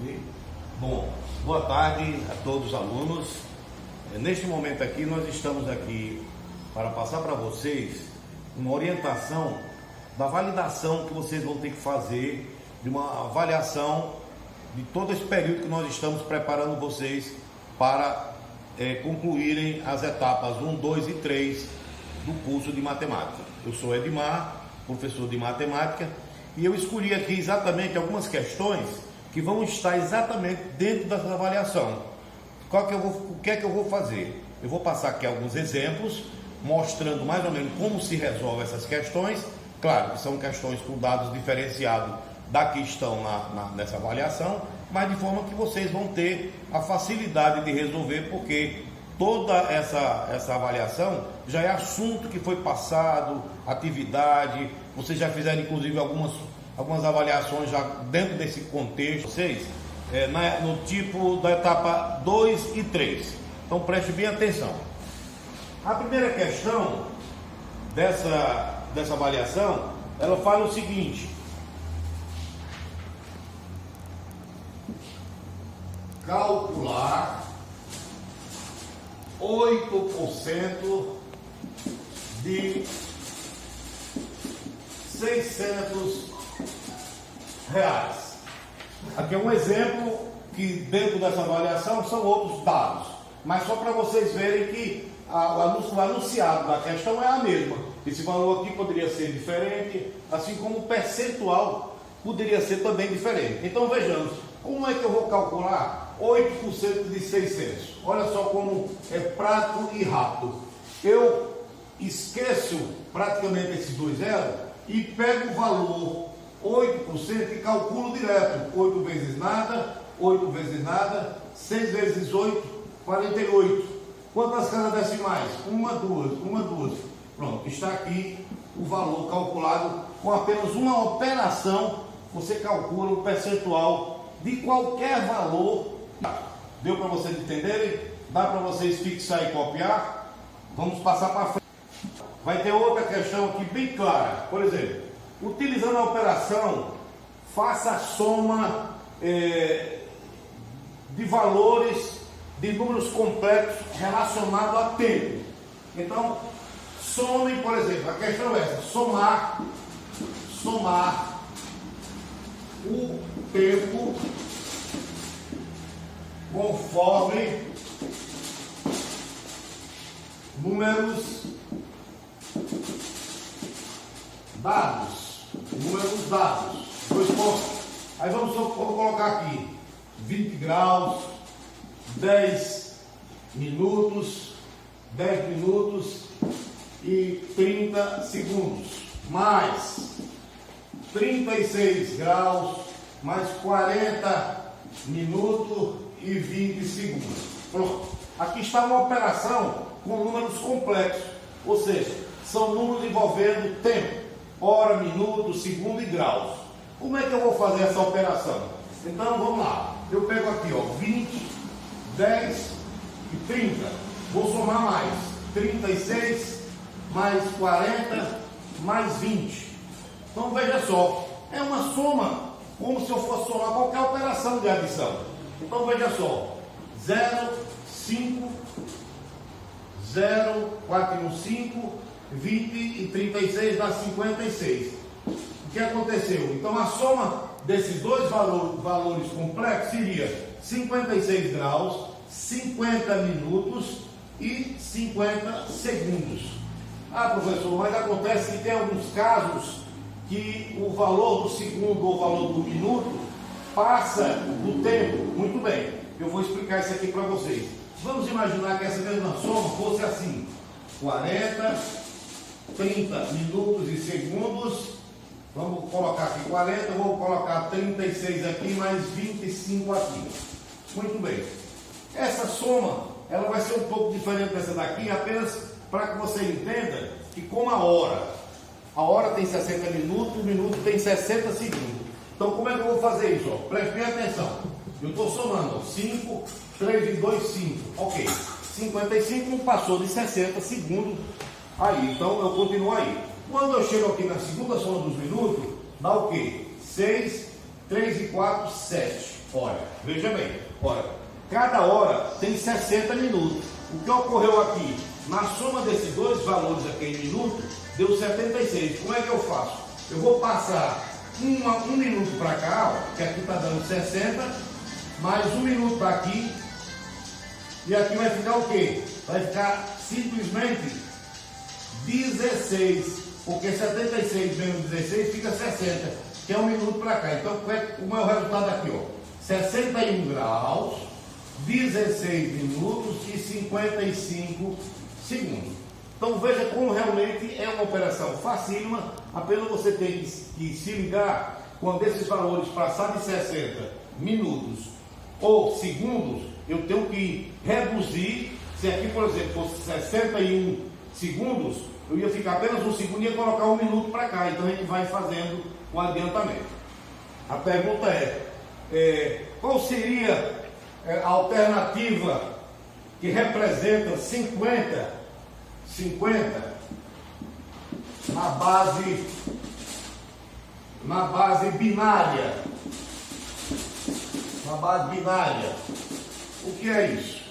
Ok? Bom, boa tarde a todos os alunos. Neste momento aqui, nós estamos aqui para passar para vocês uma orientação da validação que vocês vão ter que fazer, de uma avaliação de todo esse período que nós estamos preparando vocês para concluírem as etapas 1, 2 e 3 do curso de matemática. Eu sou Edmar, professor de matemática, e eu escolhi aqui exatamente algumas questões que vão estar exatamente dentro dessa avaliação. O que é que eu vou fazer? Eu vou passar aqui alguns exemplos, mostrando mais ou menos como se resolve essas questões. Claro que são questões com dados diferenciados da que estão nessa avaliação, mas de forma que vocês vão ter a facilidade de resolver, porque toda essa avaliação já é assunto que foi passado, atividade, vocês já fizeram inclusive algumas avaliações já dentro desse contexto, vocês, no tipo da etapa 2 e 3. Então preste bem atenção. A primeira questão dessa avaliação, ela fala o seguinte: calcular 8% de R$600. Aqui é um exemplo que dentro dessa avaliação são outros dados, mas só para vocês verem que o anunciado da questão é a mesma. Esse valor aqui poderia ser diferente, assim como o percentual poderia ser também diferente. Então vejamos, como é que eu vou calcular 8% de 600? Olha só como é prático e rápido. Eu esqueço praticamente esses dois zeros e pego o valor 8% e calculo direto. 8 vezes nada, 8 vezes nada, 6 vezes 8, 48. Quantas casas decimais? Uma, duas. Pronto, está aqui o valor calculado com apenas uma operação. Você calcula o percentual de qualquer valor. Deu para vocês entenderem? Dá para vocês fixar e copiar? Vamos passar para frente. Vai ter outra questão aqui bem clara. Por exemplo, utilizando a operação, faça a soma de valores de números complexos relacionados a tempo. Então, somem, por exemplo, a questão é essa: somar o tempo conforme números dados, dois pontos. Aí vamos colocar aqui 20 graus, 10 minutos e 30 segundos, mais 36 graus, mais 40 minutos e 20 segundos. Pronto. Aqui está uma operação com números complexos, ou seja, são números envolvendo tempo, hora, minuto, segundo e graus. Como é que eu vou fazer essa operação? Então vamos lá. Eu pego aqui, 20, 10 e 30. Vou somar mais 36, mais 40, mais 20. Então veja só, é uma soma como se eu fosse somar qualquer operação de adição. Então veja só, 0, 5, 0, 4 e 1, 5, 20 e 36 dá 56. O que aconteceu? Então a soma desses dois valores complexos seria 56 graus, 50 minutos e 50 segundos. Ah, professor, mas acontece que tem alguns casos que o valor do segundo ou o valor do minuto passa do tempo. Muito bem, eu vou explicar isso aqui para vocês. Vamos imaginar que essa mesma soma fosse assim: 40, 30 minutos e segundos. Vamos colocar aqui 40, vou colocar 36 aqui, mais 25 aqui. Muito bem. Essa soma, ela vai ser um pouco diferente dessa daqui, apenas para que você entenda que como a hora tem 60 minutos, o minuto tem 60 segundos. Então como é que eu vou fazer isso? Preste bem atenção. Eu estou somando 5, 3 e 2, 5. Ok. 55 não passou de 60 segundos aí, então eu continuo aí. Quando eu chego aqui na segunda soma dos minutos, dá o quê? 6, 3 e 4, 7. Olha, veja bem, olha, cada hora tem 60 minutos. O que ocorreu aqui? Na soma desses dois valores aqui em minutos, deu 76. Como é que eu faço? Eu vou passar um minuto para cá, ó, que aqui está dando 60, mais um minuto para aqui, e aqui vai ficar o quê? Vai ficar simplesmente 16, porque 76 menos 16 fica 60, que é um minuto para cá. Então, como é o resultado aqui? Ó? 61 graus, 16 minutos e 55 segundos. Então, veja como realmente é uma operação facílima, apenas você tem que se ligar quando esses valores passarem de 60 minutos ou segundos, eu tenho que reduzir. Se aqui, por exemplo, fosse 61 segundos, eu ia ficar apenas um segundo e ia colocar um minuto para cá. Então a gente vai fazendo o adiantamento. A pergunta qual seria a alternativa que representa 50 na base binária? Na base binária. O que é isso?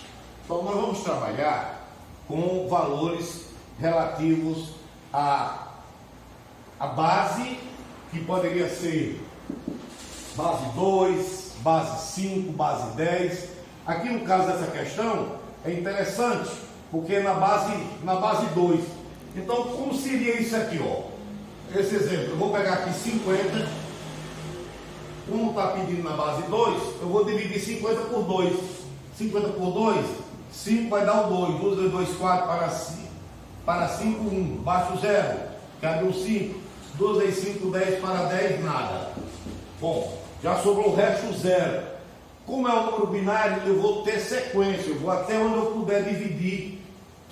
Então nós vamos trabalhar com valores relativos à base, que poderia ser base 2, base 5, base 10. Aqui no caso dessa questão é interessante, porque é na base 2. Então, como seria isso aqui, ó? Esse exemplo, eu vou pegar aqui 50, como está pedindo na base 2, eu vou dividir 50 por 2. 50 por 2, 5 vai dar o 2, 2 vezes 2, 4 para 5, 1, baixo 0, cabe um 5, 2 vezes 5, 10 para 10, nada. Bom, já sobrou o resto 0. Como é um número binário, eu vou ter sequência, eu vou até onde eu puder dividir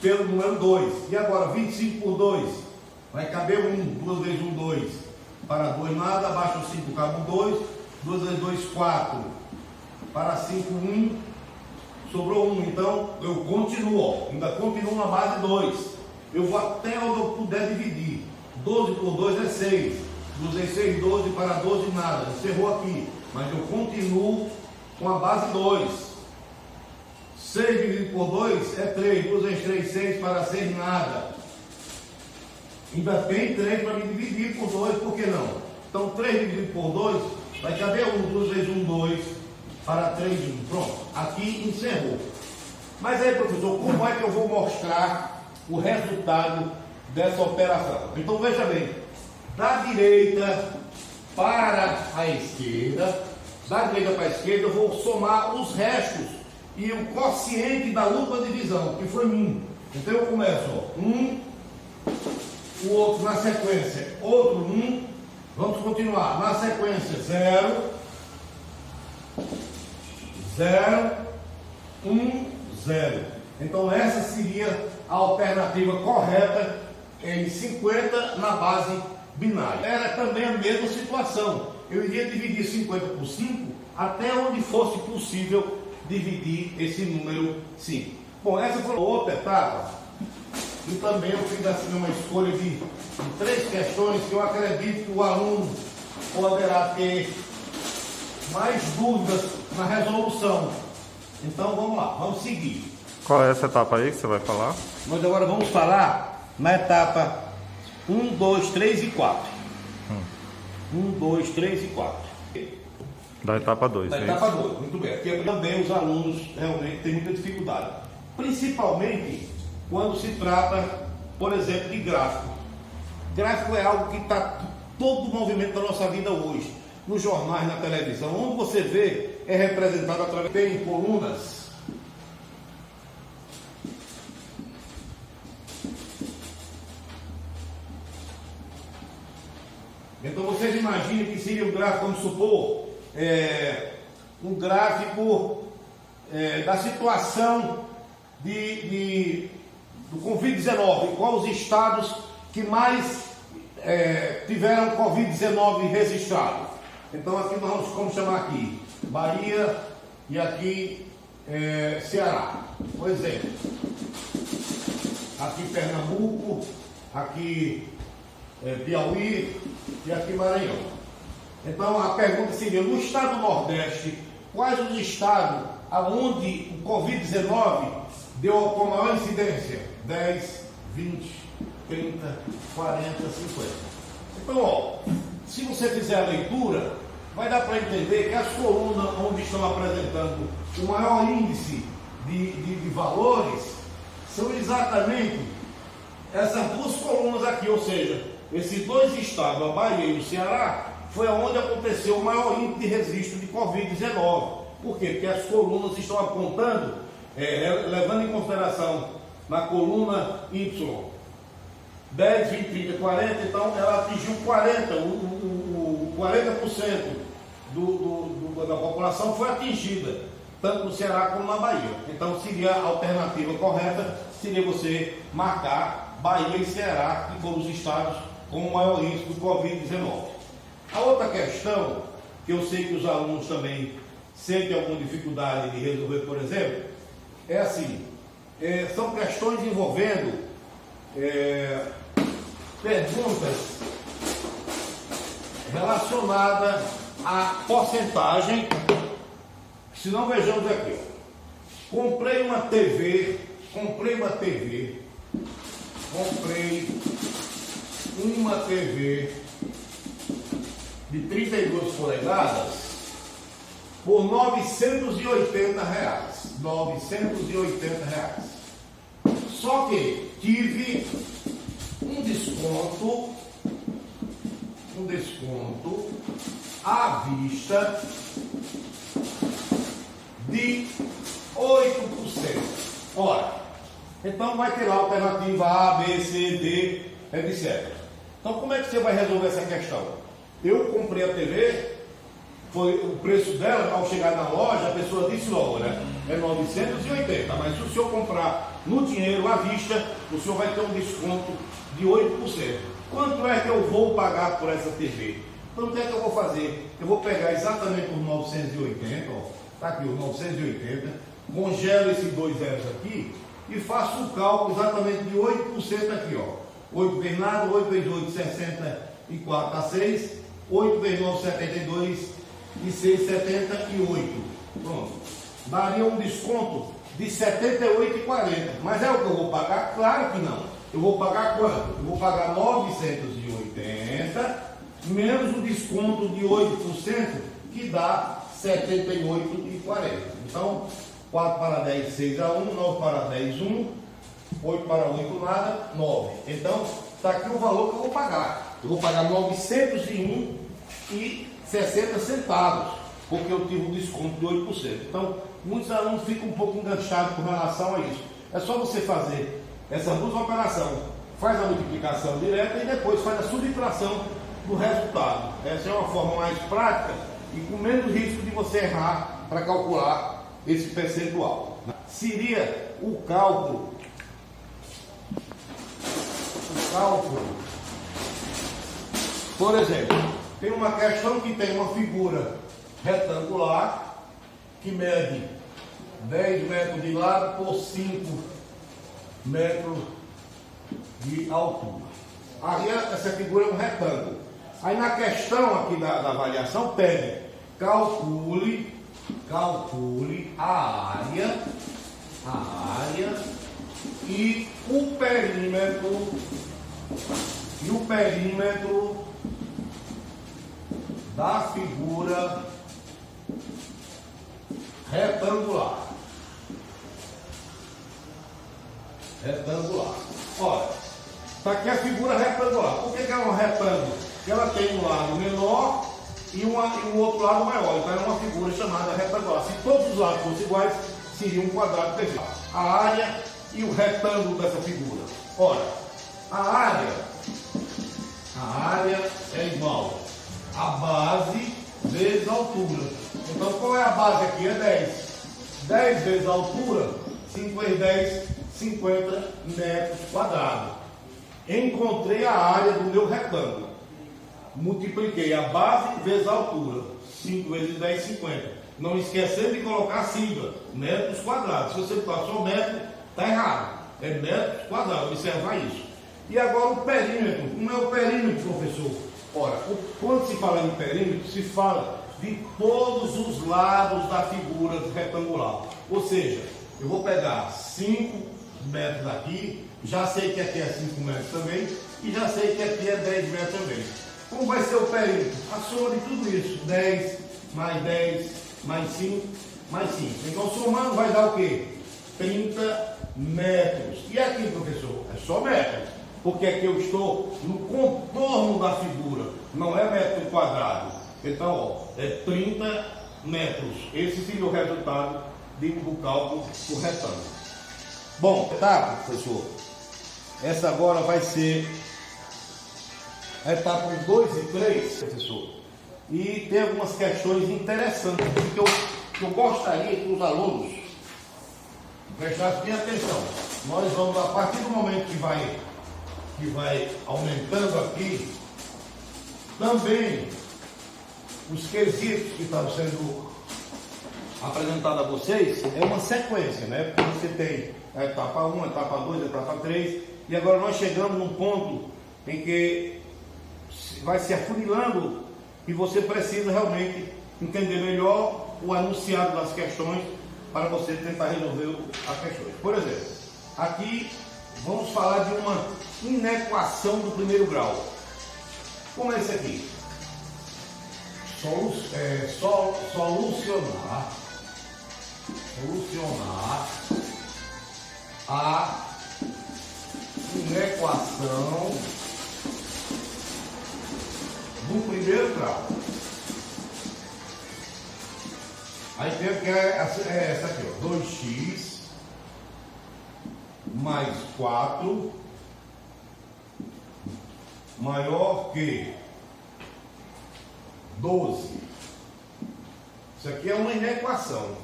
pelo número 2. E agora, 25 por 2, vai caber 1, 2 vezes 1, 2, para 2, nada, abaixo 5, cabe um 2, 2 vezes 2, 4, para 5, 1, sobrou 1, então eu continuo, ó, ainda continuo na base 2. Eu vou até onde eu puder dividir. 12 por 2 é 6, 2 vezes 6, 12, para 12, nada, encerrou aqui, mas eu continuo com a base 2. 6 dividido por 2 é 3, 2 vezes 3, 6, para 6, nada. Ainda tem 3 para me dividir por 2, por que não? Então 3 dividido por 2 vai caber 1, 2 vezes 1, 2, para 3, 1. Pronto, aqui encerrou. Mas aí, professor, como é que eu vou mostrar o resultado dessa operação? Então veja bem, da direita para a esquerda, eu vou somar os restos e o quociente da dupla divisão, que foi 1. Então eu começo, ó, 1, o outro na sequência, outro 1, vamos continuar, na sequência 0, 0, 1, 0. Então essa seria a alternativa correta em 50 na base binária. Era também a mesma situação. Eu iria dividir 50 por 5 até onde fosse possível dividir esse número 5. Bom, essa foi outra etapa. E também eu fiz assim uma escolha de 3 questões que eu acredito que o aluno poderá ter mais dúvidas na resolução. Então vamos lá, vamos seguir. Qual é essa etapa aí que você vai falar? Nós agora vamos falar na etapa 1, 2, 3 e 4. 1, 2, 3 e 4. Da etapa 2. Da etapa 2, muito bem. Aqui também os alunos realmente têm muita dificuldade. Principalmente quando se trata, por exemplo, de gráfico. Gráfico é algo que está todo o movimento da nossa vida hoje. Nos jornais, na televisão, onde você vê, é representado através de colunas. Então vocês imaginem que seria um gráfico, vamos supor, um gráfico da situação do Covid-19, quais os estados que mais tiveram Covid-19 registrado. Então aqui nós vamos chamar aqui Bahia e aqui Ceará, por exemplo. Aqui Pernambuco, aqui Piauí e aqui Maranhão. Então a pergunta seria, no estado do Nordeste, quais os estados onde o Covid-19 deu com maior incidência? 10, 20, 30, 40, 50. Então, ó, se você fizer a leitura, vai dar para entender que as colunas onde estão apresentando o maior índice de valores são exatamente essas duas colunas aqui, ou seja, esses dois estados, a Bahia e o Ceará, foi onde aconteceu o maior índice de registro de Covid-19. Por quê? Porque as colunas estão apontando, levando em consideração na coluna Y, 10, 20, 30, 40, então ela atingiu 40%, o 40% da população foi atingida, tanto no Ceará como na Bahia. Então seria a alternativa correta, seria você marcar Bahia e Ceará, que foram os estados com o maior índice do Covid-19. A outra questão, que eu sei que os alunos também sentem alguma dificuldade de resolver, por exemplo, é assim, são questões envolvendo perguntas relacionadas à porcentagem. Se não, vejamos aqui, ó. Comprei uma TV de 32 polegadas por R$980. R$980. Só que tive um desconto à vista de 8%. Ora, então vai ter lá a alternativa A, B, C, D, etc. Então como é que você vai resolver essa questão? Eu comprei a TV, foi o preço dela, ao chegar na loja, a pessoa disse logo, né? É 980, mas se o senhor comprar no dinheiro à vista, o senhor vai ter um desconto de 8%. Quanto é que eu vou pagar por essa TV? Então o que é que eu vou fazer? Eu vou pegar exatamente os 980, ó, tá aqui os 980, congelo esses dois zeros aqui e faço o cálculo exatamente de 8% aqui, ó. 8 vezes nada, 8 vezes 8, 64 a 6, 8 vezes 9, 72 e 6, 78. Pronto. Daria um desconto de 78,40. Mas é o que eu vou pagar? Claro que não. Eu vou pagar quanto? Eu vou pagar 980 menos o desconto de 8%, que dá 78,40. Então, 4 para 10, 6 a 1, 9 para 10, 1, 8 para 8, nada, 9. Então, está aqui o valor que eu vou pagar. Eu vou pagar 901,60 centavos, porque eu tive um desconto de 8%. Então, muitos alunos ficam um pouco enganchados com relação a isso. É só você fazer essas duas operações, faz a multiplicação direta e depois faz a subtração do resultado. Essa é uma forma mais prática e com menos risco de você errar para calcular esse percentual. Seria o cálculo. Por exemplo, tem uma questão que tem uma figura retangular que mede 10 metros de lado por 5 metros de altura. Aí essa figura é um retângulo. Aí na questão aqui da avaliação pede, calcule a área e o perímetro da figura retangular. Olha, está aqui a figura retangular. Por que ela é um retângulo? Porque ela tem um lado menor e um outro lado maior. Então é uma figura chamada retangular. Se todos os lados fossem iguais, seria um quadrado perfeito. A área e o retângulo dessa figura. Ora, a área é igual a base vezes a altura. Então qual é a base aqui? É 10. 10 vezes a altura, 5 vezes 10, 50 metros quadrados. Encontrei a área do meu retângulo. Multipliquei a base vezes a altura. 5 vezes 10, 50. Não esquecendo de colocar a sigla, metros quadrados. Se você botar só metro, está errado. É metros quadrados, observar isso. E agora o perímetro. Como é o perímetro, professor? Ora, quando se fala em perímetro, se fala de todos os lados da figura retangular. Ou seja, eu vou pegar 5 metros aqui, já sei que aqui é 5 metros também, e já sei que aqui é 10 metros também. Como vai ser o perímetro? A soma de tudo isso, 10 mais 5, mais 5. Então, somando vai dar o quê? 30 metros. E aqui, professor? É só metros. Porque aqui eu estou no contorno da figura, não é metro quadrado. Então, ó, é 30 metros. Esse seria o resultado do cálculo do retângulo. Bom, tá, professor? Essa agora vai ser a etapa 2 e 3, professor. E tem algumas questões interessantes que eu gostaria que os alunos prestassem bem atenção. Nós vamos, a partir do momento que vai aumentando aqui, também os quesitos que estão sendo apresentados a vocês é uma sequência, né? Porque você tem a etapa 1, a etapa 2, a etapa 3, e agora nós chegamos num ponto em que vai se afunilando e você precisa realmente entender melhor o enunciado das questões para você tentar resolver as questões. Por exemplo, aqui vamos falar de uma inequação do primeiro grau. Como é isso aqui? Solucionar a inequação do primeiro grau. Aí tem que é essa aqui, ó, 2x mais 4 maior que 12. Isso aqui é uma inequação.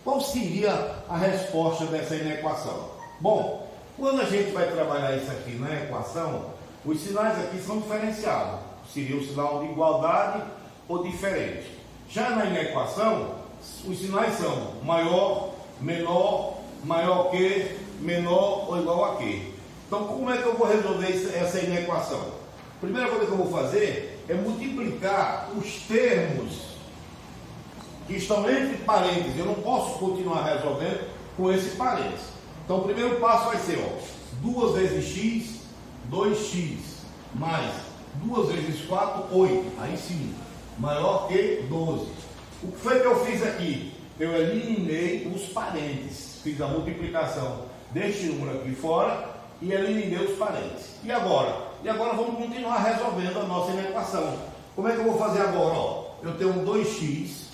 Qual seria a resposta dessa inequação? Bom, quando a gente vai trabalhar isso aqui na equação, os sinais aqui são diferenciados. Seria o sinal de igualdade ou diferente. Já na inequação, os sinais são maior, menor, maior que, menor ou igual a que. Então, como é que eu vou resolver essa inequação? A primeira coisa que eu vou fazer é multiplicar os termos que estão entre parênteses. Eu não posso continuar resolvendo com esse parênteses. Então, o primeiro passo vai ser, ó, 2 vezes x, 2x, mais 2 vezes 4, 8. Aí sim, maior que 12. O que foi que eu fiz aqui? Eu eliminei os parênteses. Fiz a multiplicação deste número aqui fora e eliminei os parênteses. E agora? E agora vamos continuar resolvendo a nossa inequação. Como é que eu vou fazer agora? Ó, eu tenho 2x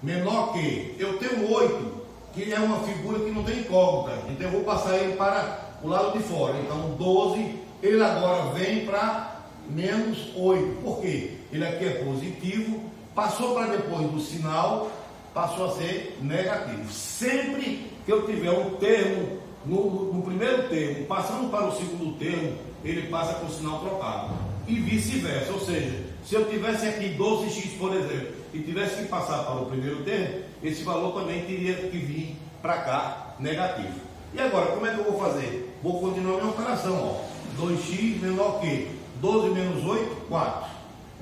menor que, eu tenho 8, que é uma figura que não tem incógnita. Então eu vou passar ele para o lado de fora. Então 12, ele agora vem para menos 8. Por quê? Ele aqui é positivo, passou para depois do sinal, passou a ser negativo. Sempre que eu tiver um termo, no primeiro termo, passando para o segundo termo, ele passa com o sinal trocado. E vice-versa, ou seja, se eu tivesse aqui 12x, por exemplo, e tivesse que passar para o primeiro termo, esse valor também teria que vir para cá negativo. E agora, como é que eu vou fazer? Vou continuar a minha operação, ó. 2x menor que 12 menos 8, 4.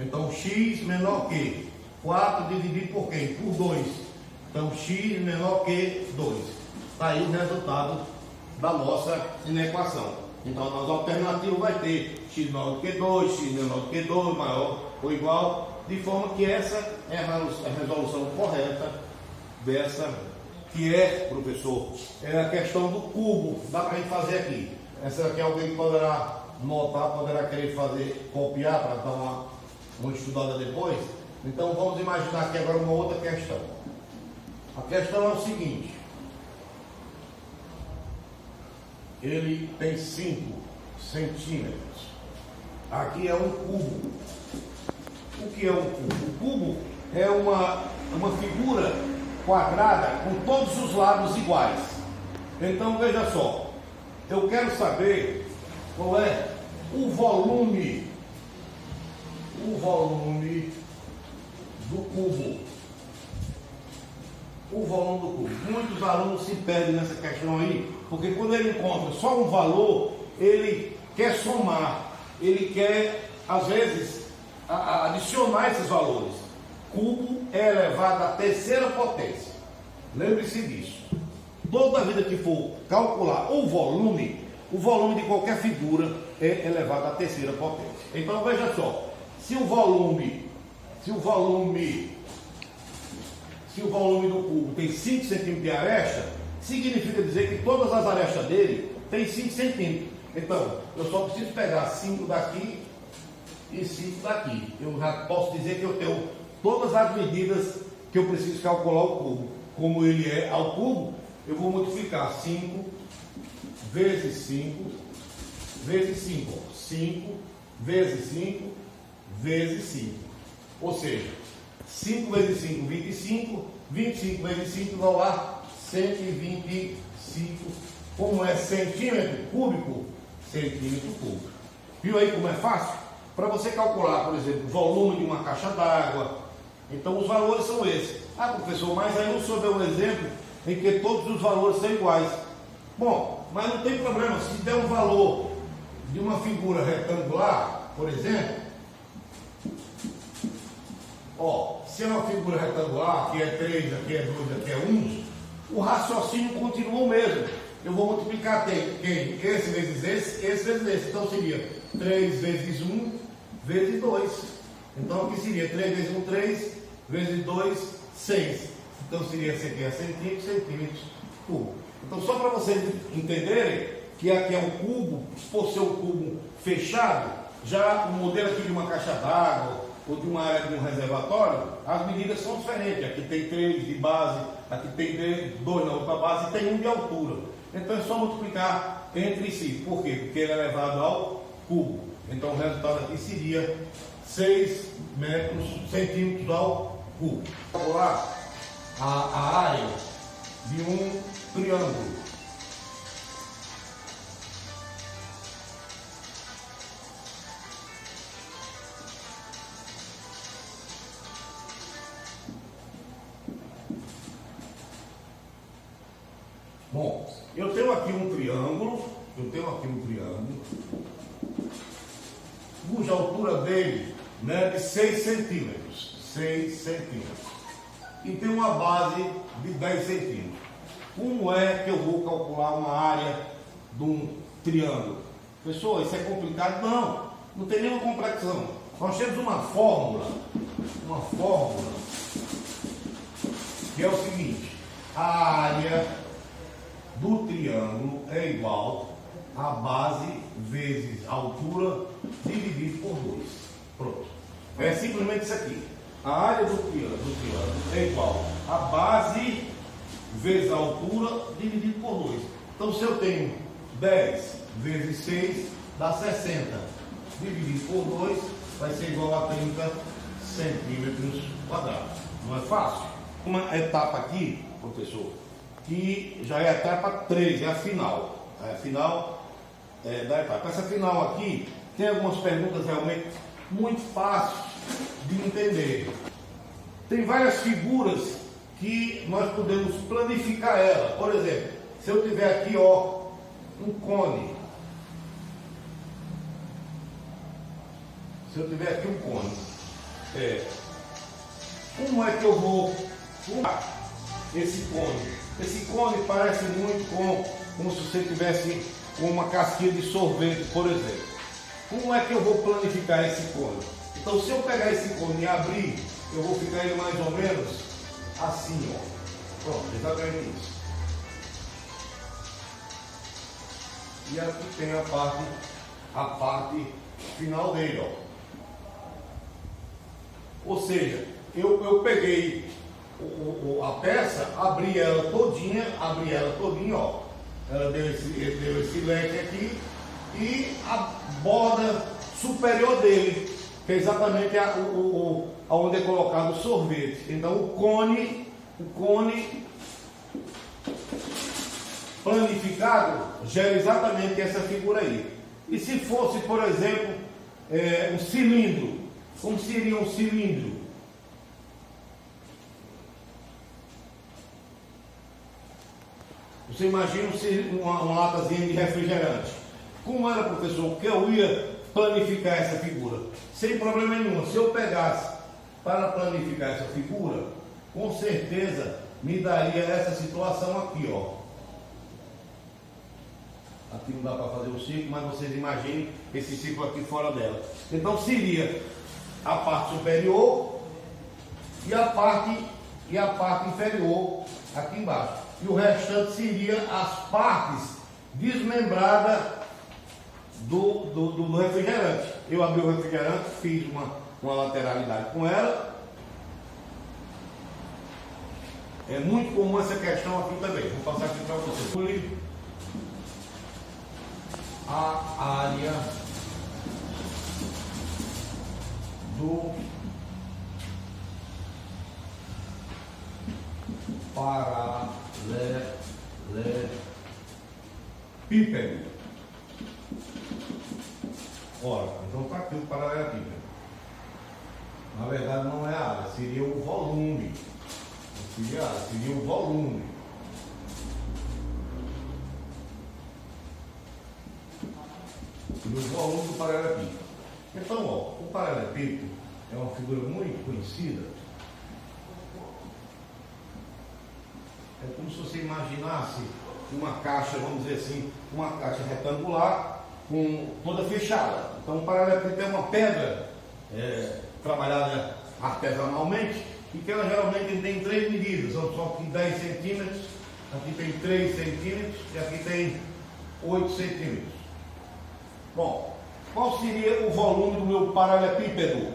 Então, x menor que 4 dividido por quem? Por 2. Então, x menor que 2. Está aí o resultado da nossa inequação. Então, a nossa alternativa vai ter x maior do que 2, x menor do que 2, maior ou igual, de forma que essa é a resolução correta dessa, que é, professor, é a questão do cubo. Dá para a gente fazer aqui. Essa aqui alguém poderá notar, poderá querer fazer, copiar para dar uma estudada depois. Então, vamos imaginar aqui agora uma outra questão. A questão é o seguinte. Ele tem 5 centímetros. Aqui é um cubo. O que é um cubo? O cubo é uma figura quadrada com todos os lados iguais. Então, veja só. Eu quero saber qual é o volume do cubo. O volume do cubo. Muitos alunos se perdem nessa questão aí, porque quando ele encontra só um valor, ele quer somar, ele quer, às vezes, adicionar esses valores. cubo é elevado à terceira potência. Lembre-se disso. Toda vida que for calcular o volume de qualquer figura é elevado à terceira potência. Então veja só, se o volume do cubo tem 5 centímetros de aresta, significa dizer que todas as arestas dele têm 5 centímetros. Então, eu só preciso pegar 5 daqui e 5 daqui. Eu já posso dizer que eu tenho todas as medidas que eu preciso calcular o cubo. Como ele é ao cubo, eu vou multiplicar 5 vezes 5 vezes 5. 5 vezes 5 vezes 5. Ou seja, 5 vezes 5, 25. 25 vezes 5 vai dar 125. Como é centímetro cúbico? Centímetro cúbico. Viu aí como é fácil? Para você calcular, por exemplo, o volume de uma caixa d'água, então os valores são esses. Ah, professor, mas aí o senhor deu um exemplo em que todos os valores são iguais. Bom, mas não tem problema. Se der um valor de uma figura retangular, por exemplo, se é uma figura retangular, aqui é 3, aqui é 2, aqui é 1, o raciocínio continua o mesmo. Eu vou multiplicar quem? Esse vezes esse vezes esse. Então seria 3 vezes 1 vezes 2. Então aqui seria 3 vezes 1, 3, vezes 2, 6. Então seria esse aqui é centímetros cubo. Então só para vocês entenderem que aqui é um cubo, por ser um cubo fechado, já o modelo aqui de uma caixa d'água ou de uma área de um reservatório, as medidas são diferentes. Aqui tem 3 de base, aqui tem 2 na outra base e tem 1 de altura. Então é só multiplicar entre si. Por quê? Porque ele é elevado ao cubo. Então o resultado aqui seria 6 centímetros ao cubo. Vou lá a área de um triângulo. Bom, eu tenho aqui um triângulo, cuja altura dele é de 6 centímetros. 6 centímetros. E tem uma base de 10 centímetros. Como é que eu vou calcular uma área de um triângulo? Pessoal, isso é complicado? Não, não tem nenhuma complexão. Nós temos uma fórmula que é o seguinte: a área do triângulo é igual a base vezes a altura dividido por 2. Pronto. É simplesmente isso aqui. A área do triângulo é igual a base vezes a altura dividido por 2. Então, se eu tenho 10 vezes 6, dá 60. Dividido por 2 vai ser igual a 30 centímetros quadrados. Não é fácil? Uma etapa aqui, professor, que já é a etapa 3, é a final. É a final da etapa. Essa final aqui tem algumas perguntas realmente muito fáceis de entender. Tem várias figuras que nós podemos planificar ela. Por exemplo, se eu tiver aqui um cone. Se eu tiver aqui um cone, como é que eu vou pular esse cone? Esse cone parece muito como se você tivesse uma casquinha de sorvete, por exemplo. Como é que eu vou planificar esse cone? Então, se eu pegar esse cone e abrir, eu vou ficar ele mais ou menos assim, Pronto, exatamente isso. E aqui tem a parte final dele, Ou seja, eu peguei a peça, abri ela todinha, Ela deu esse leque aqui e a borda superior dele, que é exatamente onde é colocado o sorvete. Então o cone planificado gera exatamente essa figura aí. E se fosse, por exemplo, um cilindro, como seria um cilindro? Você imagina uma latazinha de refrigerante. Como era, professor, que eu ia planificar essa figura? Sem problema nenhum. Se eu pegasse para planificar essa figura, com certeza me daria essa situação aqui, ó. Aqui não dá para fazer o círculo, mas vocês imaginem esse círculo aqui fora dela. Então seria a parte superior e a parte inferior aqui embaixo. E o restante seria as partes desmembradas do refrigerante. Eu abri o refrigerante, fiz uma lateralidade com ela. É muito comum essa questão aqui também. Vou passar aqui para vocês. A área do paralelepípedo. Ora, então está aqui o paralelepípedo. Na verdade não é a área, seria o volume. Seria o volume. Seria o volume do paralelepípedo. Então, ó, o paralelepípedo é uma figura muito conhecida. É como se você imaginasse uma caixa, vamos dizer assim, uma caixa retangular com toda fechada. Então, o paralelepípedo é uma pedra trabalhada artesanalmente e que ela geralmente tem 3 medidas. Só que 10 centímetros, aqui tem 3 centímetros e aqui tem 8 centímetros. Bom, qual seria o volume do meu paralelepípedo?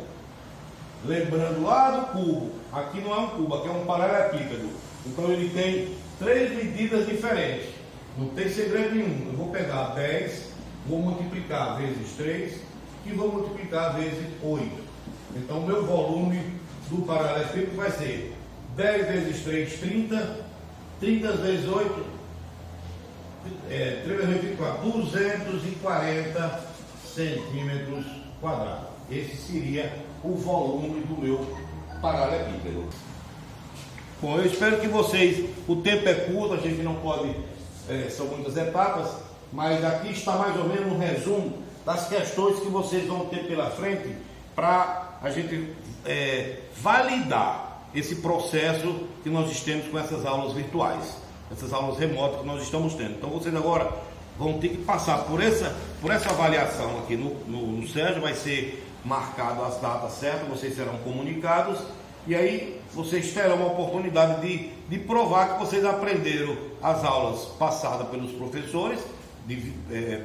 Lembrando lá do cubo, aqui não é um cubo, aqui é um paralelepípedo. Então ele tem 3 medidas diferentes. Não tem segredo nenhum. Eu vou pegar 10, vou multiplicar vezes 3 e vou multiplicar vezes 8. Então o meu volume do paralelepípedo vai ser 10 vezes 3, 30, 30 vezes 8, 3 vezes 24, 240 centímetros quadrados. Esse seria o volume do meu paralelepípedo. Bom, eu espero que vocês, o tempo é curto, a gente não pode, são muitas etapas, mas aqui está mais ou menos um resumo das questões que vocês vão ter pela frente para a gente validar esse processo que nós temos com essas aulas virtuais, essas aulas remotas que nós estamos tendo. Então vocês agora vão ter que passar por essa avaliação aqui no Sérgio, vai ser marcado as datas certas, vocês serão comunicados e aí vocês terão uma oportunidade de provar que vocês aprenderam as aulas passadas pelos professores,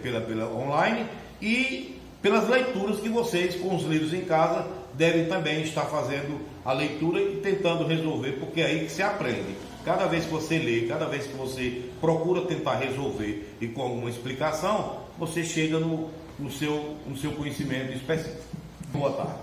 pela online e pelas leituras que vocês, com os livros em casa, devem também estar fazendo a leitura e tentando resolver, porque é aí que se aprende. Cada vez que você lê, cada vez que você procura tentar resolver e com alguma explicação, você chega no seu conhecimento específico. Boa tarde.